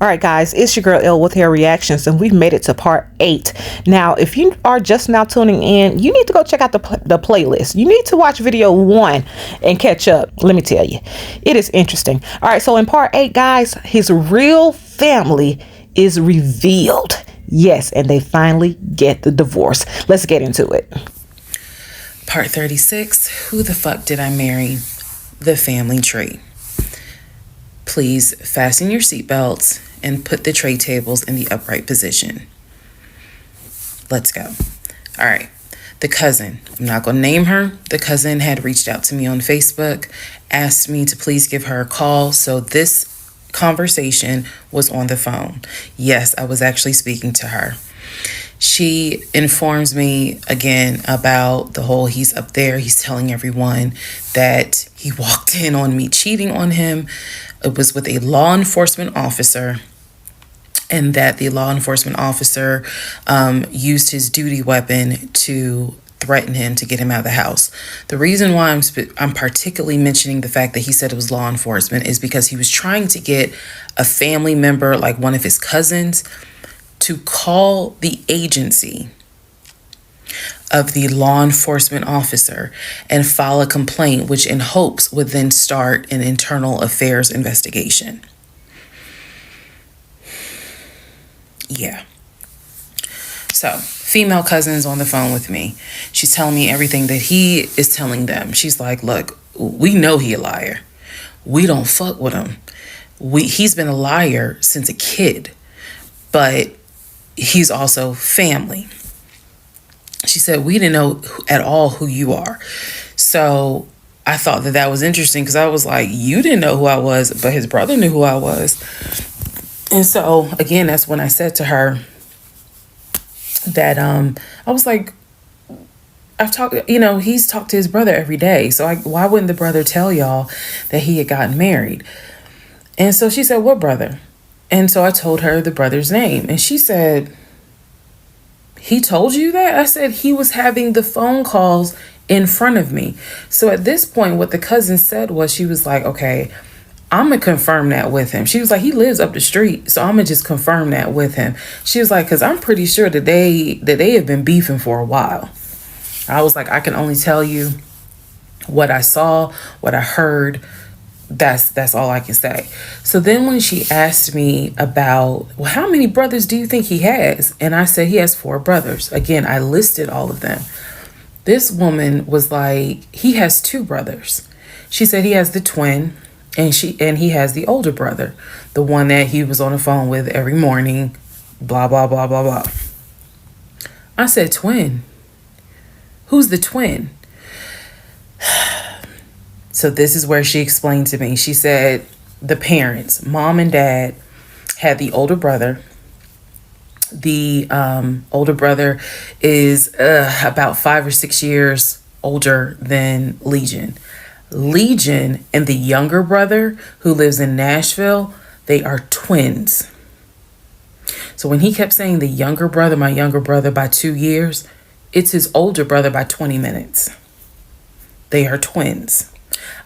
All right, guys, it's your girl L with Hair Reactions, and we've made it to part 8. Now, if you are just now tuning in, you need to go check out the playlist. You need to watch video 1 and catch up. Let me tell you, it is interesting. All right, so in part 8, guys, his real family is revealed. Yes, and they finally get the divorce. Let's get into it. Part 36, Who the Fuck Did I Marry? The Family Tree. Please fasten your seatbelts and put the tray tables in the upright position. Let's go. All right. The cousin, I'm not going to name her. The cousin had reached out to me on Facebook, asked me to please give her a call. So this conversation was on the phone. Yes, I was actually speaking to her. She informs me again about the whole he's up there. He's telling everyone that he walked in on me cheating on him. It was with a law enforcement officer, and that the law enforcement officer used his duty weapon to threaten him to get him out of the house. The reason why I'm particularly mentioning the fact that he said it was law enforcement is because he was trying to get a family member, like one of his cousins, to call the agency of the law enforcement officer and file a complaint, which in hopes would then start an internal affairs investigation. Yeah. So, female cousin's on the phone with me. She's telling me everything that he is telling them. She's like, look, we know he a liar. We don't fuck with him. He's been a liar since a kid, but he's also family. She said, we didn't know at all who you are. So I thought that was interesting because I was like, you didn't know who I was, but his brother knew who I was. And so, again, that's when I said to her that I was like, I've talked, he's talked to his brother every day. So why wouldn't the brother tell y'all that he had gotten married? And so she said, what brother? And so I told her the brother's name. And she said, he told you that? I said, he was having the phone calls in front of me. So at this point, what the cousin said was, she was like, okay, I'm going to confirm that with him. She was like, he lives up the street, so I'm going to just confirm that with him. She was like, because I'm pretty sure that they have been beefing for a while. I was like, I can only tell you what I saw, what I heard. That's all I can say. So then when she asked me about, well, how many brothers do you think he has? And I said, he has 4 brothers. Again, I listed all of them. This woman was like, he has 2 brothers. She said he has the twin and he has the older brother, the one that he was on the phone with every morning, blah, blah, blah, blah, blah. I said, twin? Who's the twin? So this is where she explained to me. She said the parents, mom and dad, had the older brother. The older brother is about 5 or 6 years older than Legion. Legion and the younger brother, who lives in Nashville, they are twins. So when he kept saying the younger brother, my younger brother by 2 years, it's his older brother by 20 minutes. They are twins.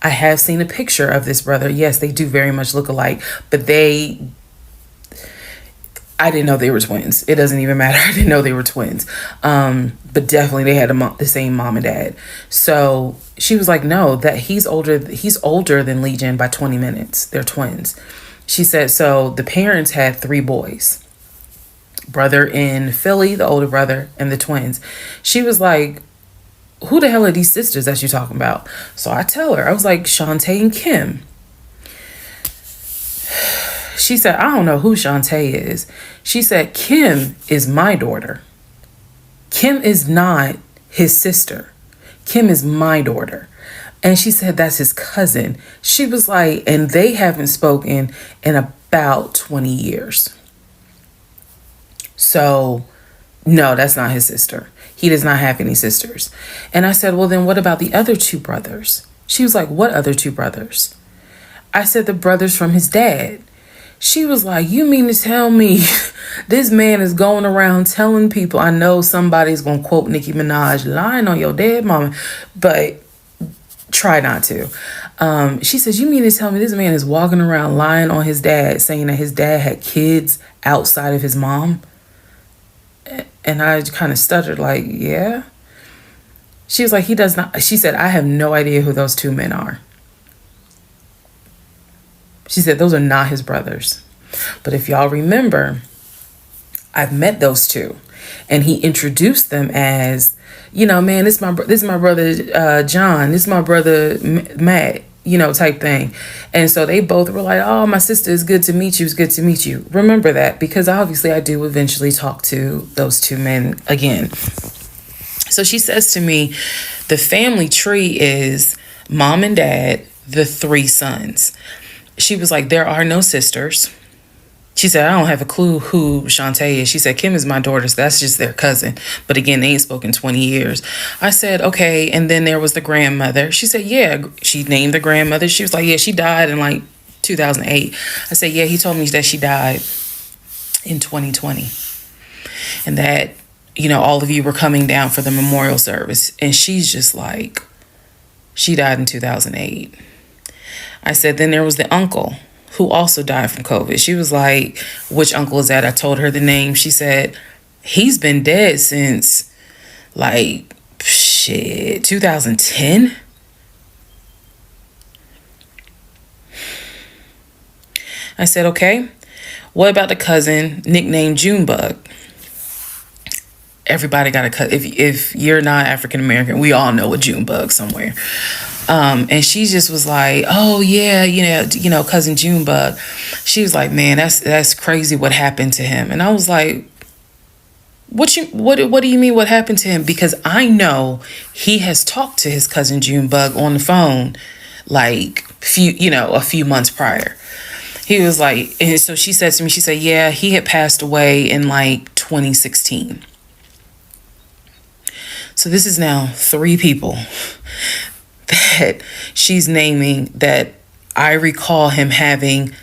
I have seen a picture of this brother. Yes, they do very much look alike, but I didn't know they were twins. It doesn't even matter. I didn't know they were twins. But definitely they had the same mom and dad. So she was like, no, that he's older than Legion by 20 minutes. They're twins. She said, so the parents had 3 boys. Brother in Philly, the older brother, and the twins. She was like, who the hell are these sisters that you're talking about? So I tell her, I was like, Shantae and Kim. She said, I don't know who Shantae is. She said, Kim is my daughter. Kim is not his sister. Kim is my daughter. And she said, that's his cousin. She was like, and they haven't spoken in about 20 years. So, no, that's not his sister. He does not have any sisters. And I said, well, then what about the other 2 brothers? She was like, what other 2 brothers? I said, the brothers from his dad. She was like, you mean to tell me this man is going around telling people, I know somebody's going to quote Nicki Minaj, lying on your dead mama, but try not to. She says, you mean to tell me this man is walking around lying on his dad, saying that his dad had kids outside of his mom? And I kind of stuttered, like, yeah. She was like, he does not. She said, I have no idea who those two men are. She said, those are not his brothers. But if y'all remember, I've met those two. And he introduced them as, man, this is my brother John. This is my brother Matt, type thing. And so they both were like, oh, my sister, it's good to meet you. It's good to meet you. Remember that, because obviously I do eventually talk to those two men again. So she says to me, the family tree is mom and dad, the 3 sons. She was like, there are no sisters. She said, I don't have a clue who Shantae is. She said, Kim is my daughter, so that's just their cousin. But again, they ain't spoken 20 years. I said, okay. And then there was the grandmother. She said, yeah. She named the grandmother. She was like, yeah, she died in like 2008. I said, yeah, he told me that she died in 2020. And that, all of you were coming down for the memorial service. And she's just like, she died in 2008. I said, then there was the uncle who also died from COVID. She was like, which uncle is that? I told her the name. She said, he's been dead since 2010. I said, okay, what about the cousin nicknamed Junebug? Everybody got a cut. If you're not African American, we all know a Junebug somewhere. And she just was like, oh yeah, cousin Junebug. She was like, man, that's crazy what happened to him. And I was like, what do you mean what happened to him? Because I know he has talked to his cousin Junebug on the phone a few months prior. He was like, and so she said to me, she said, yeah, he had passed away in 2016. So this is now 3 people that she's naming that I recall him having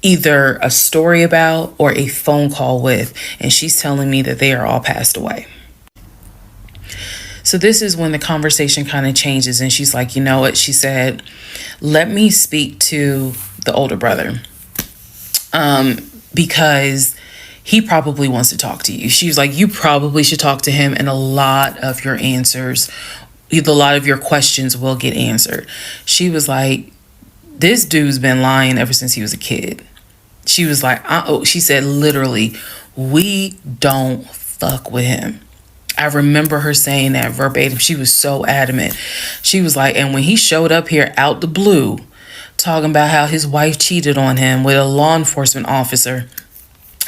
either a story about or a phone call with. And she's telling me that they are all passed away. So this is when the conversation kind of changes. And she's like, you know what? She said, let me speak to the older brother. Because he probably wants to talk to you. She was like, you probably should talk to him, and a lot of your questions will get answered. She was like, this dude's been lying ever since he was a kid. She was like, she said, literally, we don't fuck with him. I remember her saying that verbatim. She was so adamant. She was like, and when he showed up here out the blue, talking about how his wife cheated on him with a law enforcement officer,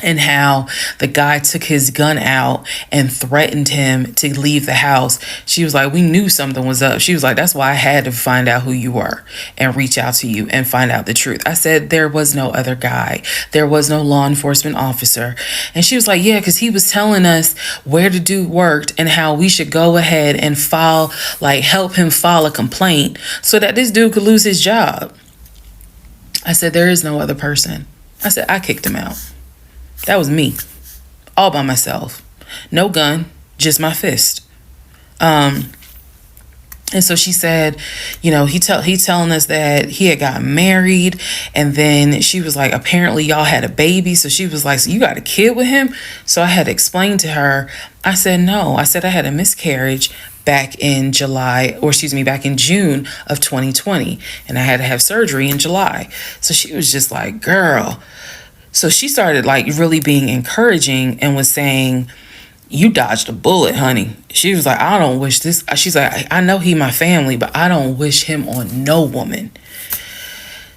and how the guy took his gun out and threatened him to leave the house. She was like, we knew something was up. She was like, that's why I had to find out who you were and reach out to you and find out the truth. I said, there was no other guy. There was no law enforcement officer. And she was like, yeah, because he was telling us where the dude worked and how we should go ahead and help him file a complaint so that this dude could lose his job. I said, there is no other person. I said, I kicked him out. That was me, all by myself. No gun, just my fist. And so she said, he's telling us that he had gotten married, and then she was like, apparently y'all had a baby. So she was like, so you got a kid with him? So I had to explain to her. I said, no. I said I had a miscarriage back in June of 2020, and I had to have surgery in July. So she was just like, girl. So she started really being encouraging and was saying, you dodged a bullet, honey. She was like, I don't wish this. She's like, I know he my family, but I don't wish him on no woman.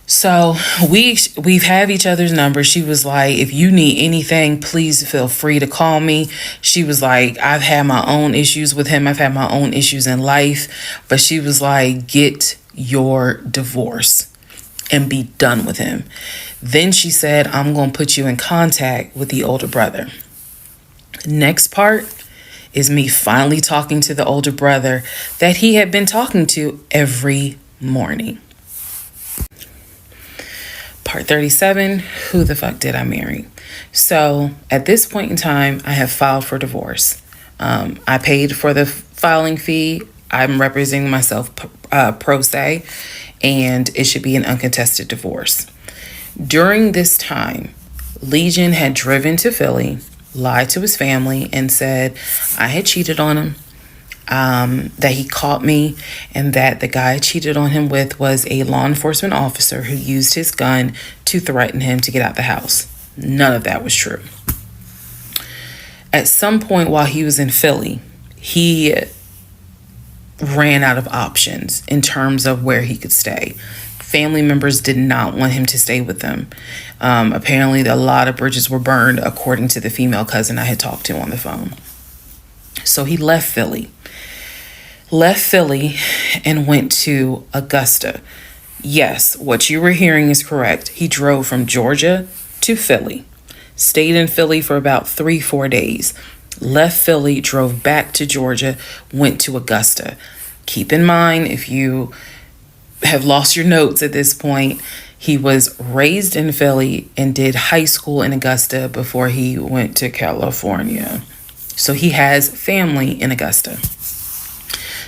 So we've had each other's numbers. She was like, if you need anything, please feel free to call me. She was like, I've had my own issues with him. I've had my own issues in life. But she was like, get your divorce and be done with him. Then she said, I'm going to put you in contact with the older brother. Next part is me finally talking to the older brother that he had been talking to every morning. Part 37, who the fuck did I marry? So at this point in time, I have filed for divorce. I paid for the filing fee I'm representing myself pro se, and it should be an uncontested divorce. During this time, Legion had driven to Philly, lied to his family, and said I had cheated on him, that he caught me, and that the guy I cheated on him with was a law enforcement officer who used his gun to threaten him to get out the house. None of that was true. At some point while he was in Philly, he ran out of options in terms of where he could stay. Family members did not want him to stay with them. Apparently, a lot of bridges were burned, according to the female cousin I had talked to on the phone. So he left Philly and went to Augusta. Yes, what you were hearing is correct. He drove from Georgia to Philly, stayed in Philly for about 3-4 days, left Philly, drove back to Georgia, went to Augusta. Keep in mind, if you have lost your notes at this point, he was raised in Philly and did high school in Augusta before he went to California. So he has family in Augusta.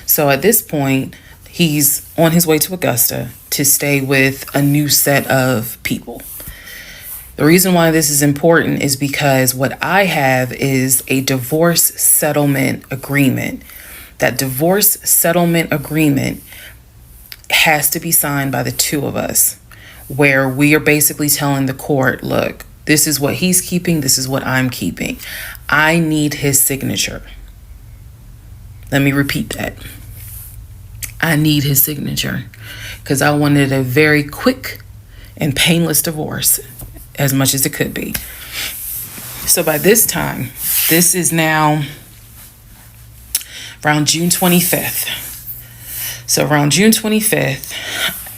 So at this point, he's on his way to Augusta to stay with a new set of people. The reason why this is important is because what I have is a divorce settlement agreement. That divorce settlement agreement has to be signed by the two of us, where we are basically telling the court, look, this is what he's keeping, this is what I'm keeping. I need his signature. Let me repeat that. I need his signature because I wanted a very quick and painless divorce, as much as it could be. So by this time, this is now around June 25th. So around June 25th,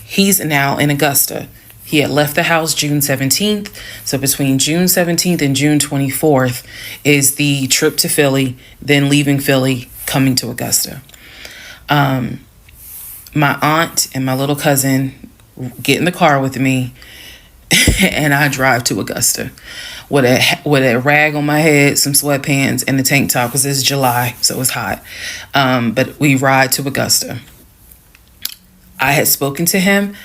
he's now in Augusta. He had left the house June 17th. So between June 17th and June 24th is the trip to Philly, then leaving Philly, coming to Augusta. My aunt and my little cousin get in the car with me, and I drive to Augusta with a rag on my head, some sweatpants, and a tank top because it's July, so it's hot. But we ride to Augusta. I had spoken to him.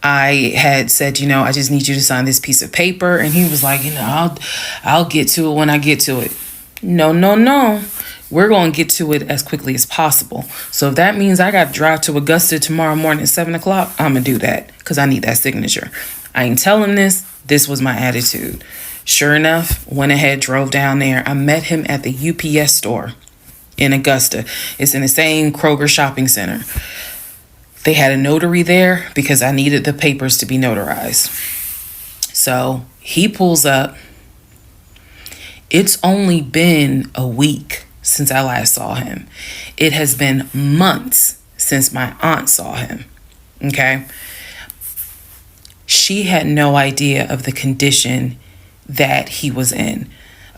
I had said, I just need you to sign this piece of paper. And he was like, I'll get to it when I get to it. No. We're going to get to it as quickly as possible. So if that means I got to drive to Augusta tomorrow morning at 7 o'clock, I'm going to do that because I need that signature. I ain't telling this. This was my attitude. Sure enough, went ahead, drove down there. I met him at the UPS store in Augusta. It's in the same Kroger shopping center. They had a notary there because I needed the papers to be notarized. So he pulls up. It's only been a week since I last saw him. It has been months since my aunt saw him. Okay? She had no idea of the condition that he was in.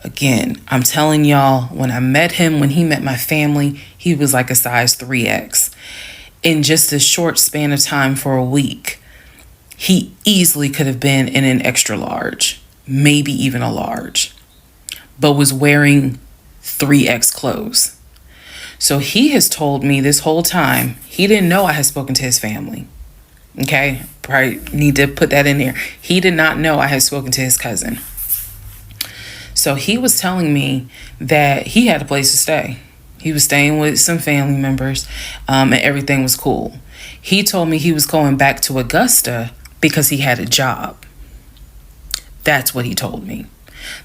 Again, I'm telling y'all, when I met him, when he met my family, he was like a size 3X. In just a short span of time for a week, he easily could have been in an extra large, maybe even a large, but was wearing 3X clothes. So he has told me this whole time, he didn't know I had spoken to his family. Okay, probably need to put that in there. He did not know I had spoken to his cousin. So he was telling me that he had a place to stay. He was staying with some family members, and everything was cool. He told me he was going back to Augusta because he had a job. That's what he told me.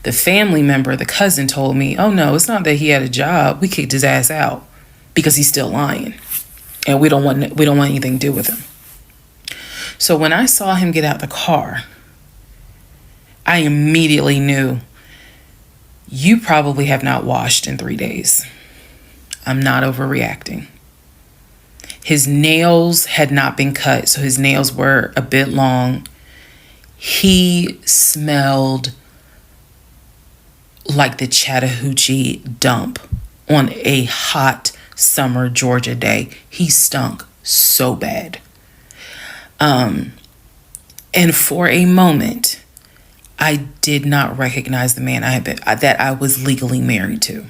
The family member, the cousin, told me, oh no, it's not that he had a job. We kicked his ass out because he's still lying, and we don't want anything to do with him. So when I saw him get out the car, I immediately knew, you probably have not washed in 3 days. I'm not overreacting. His nails had not been cut, so his nails were a bit long. He smelled like the Chattahoochee dump on a hot summer Georgia day. He stunk so bad. And for a moment, I did not recognize the man that I was legally married to.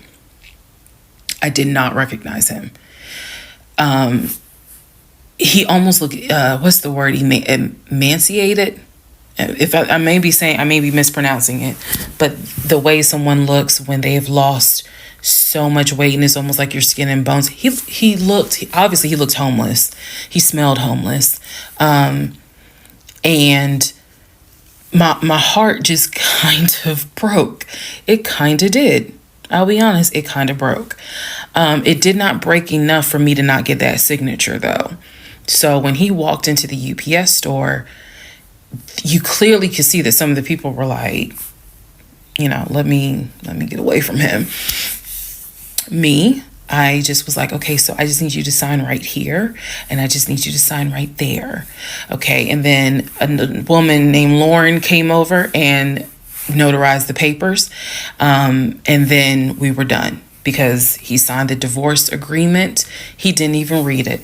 I did not recognize him. he almost looked, what's the word? Emaciated. If I may be mispronouncing it, but the way someone looks when they have lost so much weight and it's almost like your skin and bones. He looked homeless. He smelled homeless. And my heart just kind of broke. It kind of did. I'll be honest, it kind of broke. It did not break enough for me to not get that signature though. So when he walked into the UPS store, you clearly could see that some of the people were like, let me get away from him. Me, I just was like, okay, so I just need you to sign right here, and I just need you to sign right there. Okay, and then a woman named Lauren came over and notarized the papers, and then we were done because he signed the divorce agreement. He didn't even read it.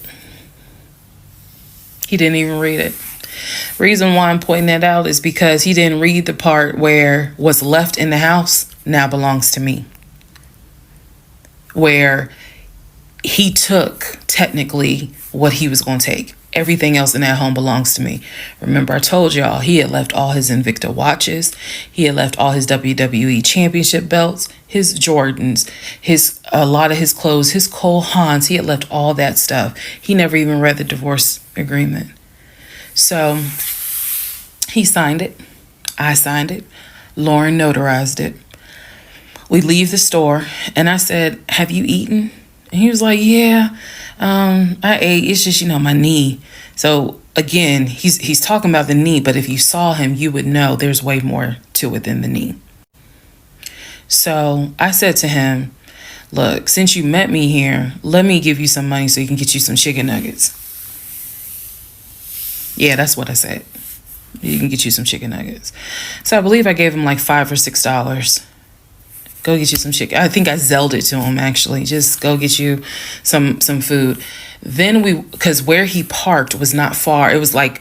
Reason why I'm pointing that out is because he didn't read the part where what's left in the house now belongs to me. Where he took technically what he was going to take. Everything else in that home belongs to me. Remember, I told y'all he had left all his Invicta watches. He had left all his WWE championship belts, his Jordans, a lot of his clothes, his Cole Haans. He had left all that stuff. He never even read the divorce agreement. So he signed it. I signed it. Lauren notarized it. We leave the store and I said, have you eaten? And he was like, yeah, I ate. It's just, my knee. So again, he's talking about the knee, but if you saw him, you would know there's way more to it than the knee. So I said to him, look, since you met me here, let me give you some money so you can get you some chicken nuggets. Yeah, that's what I said. You can get you some chicken nuggets. So I believe I gave him like $5 or $6. Go get you some chicken. I think I Zelled it to him, actually. Just go get you some food. Then because where he parked was not far. It was like,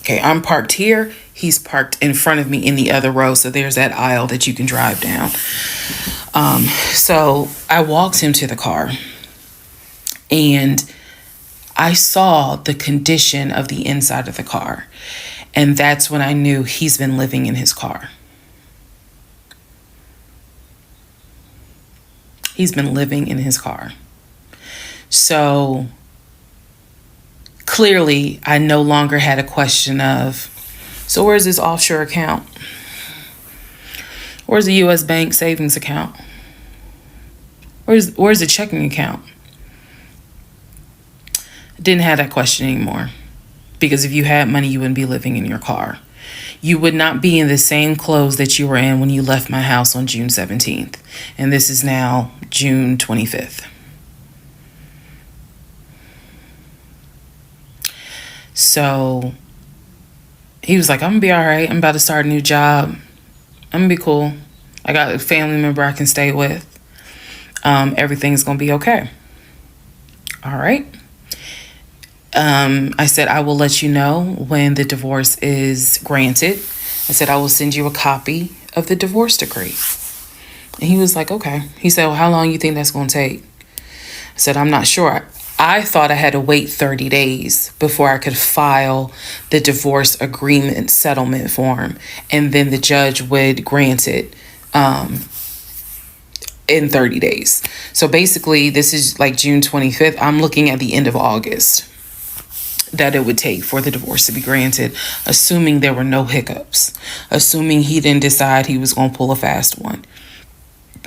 okay, I'm parked here. He's parked in front of me in the other row. So there's that aisle that you can drive down. So I walked him to the car. And I saw the condition of the inside of the car. And that's when I knew he's been living in his car. He's been living in his car. So clearly, I no longer had a question of, so where's his offshore account? Where's the U.S. bank savings account? Where's the checking account? Didn't have that question anymore. Because if you had money, you wouldn't be living in your car. You would not be in the same clothes that you were in when you left my house on June 17th. And this is now June 25th. So he was like, I'm going to be all right. I'm about to start a new job. I'm going to be cool. I got a family member I can stay with. Everything's going to be okay. All right. I said, I will let you know when the divorce is granted. I said, I will send you a copy of the divorce decree. And he was like, okay. He said, well, how long you think that's going to take? I said, I'm not sure. I thought I had to wait 30 days before I could file the divorce agreement settlement form. And then the judge would grant it in 30 days. So basically, this is like June 25th. I'm looking at the end of August that it would take for the divorce to be granted, assuming there were no hiccups, assuming he didn't decide he was going to pull a fast one.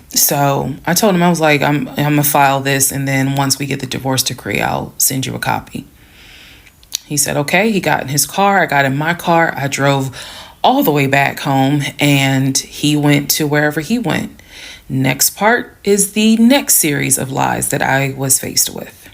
So I told him, I was like, I'm going to file this, and then once we get the divorce decree, I'll send you a copy. He said, okay. He got in his car. I got in my car. I drove all the way back home, and he went to wherever he went. Next part is the next series of lies that I was faced with.